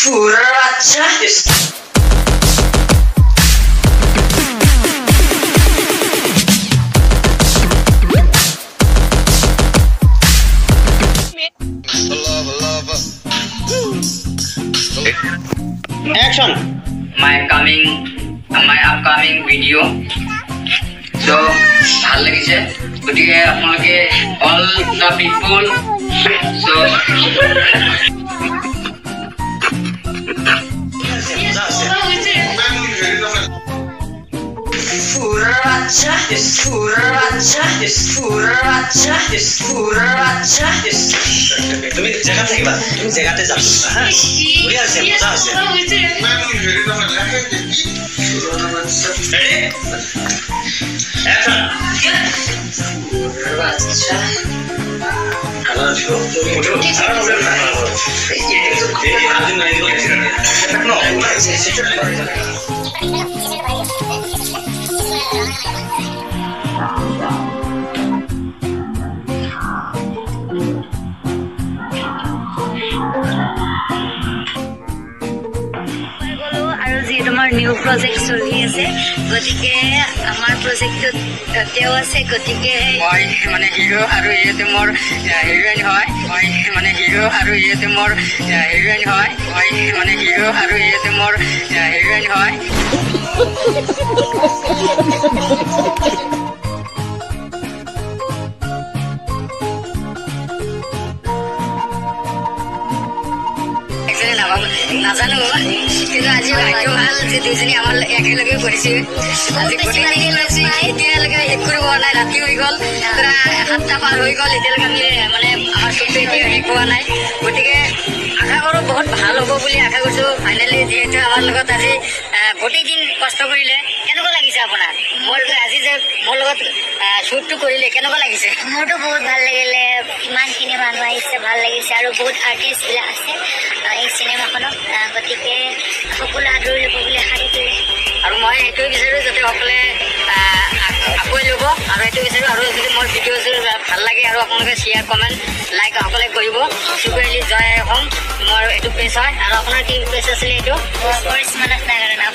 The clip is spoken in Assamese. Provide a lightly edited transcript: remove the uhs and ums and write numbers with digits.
Fura bacha. Action. My upcoming video. So, ভাল লাগিছে গতিকে আপোনালোকে all the people. So, Fura bacha. Fura bacha. Fura bacha. Fura bacha. তুমি জায়গা থাকিবা তুমি জায়গাতে যাবা হ্যাঁ বুঝি আছে মজা আছে রেডি অ্যাকশন Fura bacha. কালা ছিল ওঠো আর প্রবলেম না এই আদিন নাই বলেছি Our new project চলি আছে গতিকে আমাৰ প্ৰজেক্টত তেও আছে গতিকে মই মানে হিৰো আৰু ইয়েতে মোৰ হিৰোইন হয় মই মানে হিৰো আৰু ইয়েতে মোৰ হিৰোইন হয় মই মানে হিৰো আৰু ইয়েতে মোৰ হিৰোইন হয় নাজানো কিন্তু আজি ভাগ্য ভাল যে দুজনী আমাৰ একেলগে পঢ়িছে আজি গোটেই এতিয়ালৈকে শেষ কৰিব হোৱা নাই ৰাতি হৈ গ'ল 7টা পাৰ হৈ গ'ল এতিয়ালৈকে আমি মানে আমাৰ চবটো এতিয়া শেষ হোৱা নাই গতিকে আশা কৰোঁ বহুত ভাল হ'ব বুলি আশা কৰিছোঁ ফাইনেলি যিহেতু আমাৰ লগত আজি গোটেই দিন কষ্ট কৰিলে কেনেকুৱা লাগিছে আপোনাৰ মোৰ আজি যে মোৰ লগত শ্বুটটো কৰিলে কেনেকুৱা লাগিছে মোৰতো বহুত ভাল লাগিলে ইমানখিনি মানুহ আহিছে ভাল লাগিছে আৰু বহুত আৰ্টিষ্টবিলাক আছে এই চিনেমাখনত গতিকে সকলো আদৰি ল'ব বুলি আশা কৰিছোঁ আৰু মই এইটোৱে বিচাৰোঁ যাতে সকলোৱে আগুৱাই ল'ব আৰু এইটো বিচাৰোঁ আৰু যদি মোৰ ভিডিঅ'যোৰ ভাল লাগে আৰু আপোনালোকে শ্বেয়াৰ কমেণ্ট লাইক সকলোৱে কৰিব চুকুৱালি জয় অসম মোৰ এইটো পেজ হয় আৰু আপোনাৰ কি পেজ আছিলে এইটো কৰিশ্মা নাথ নাগাৰা নাম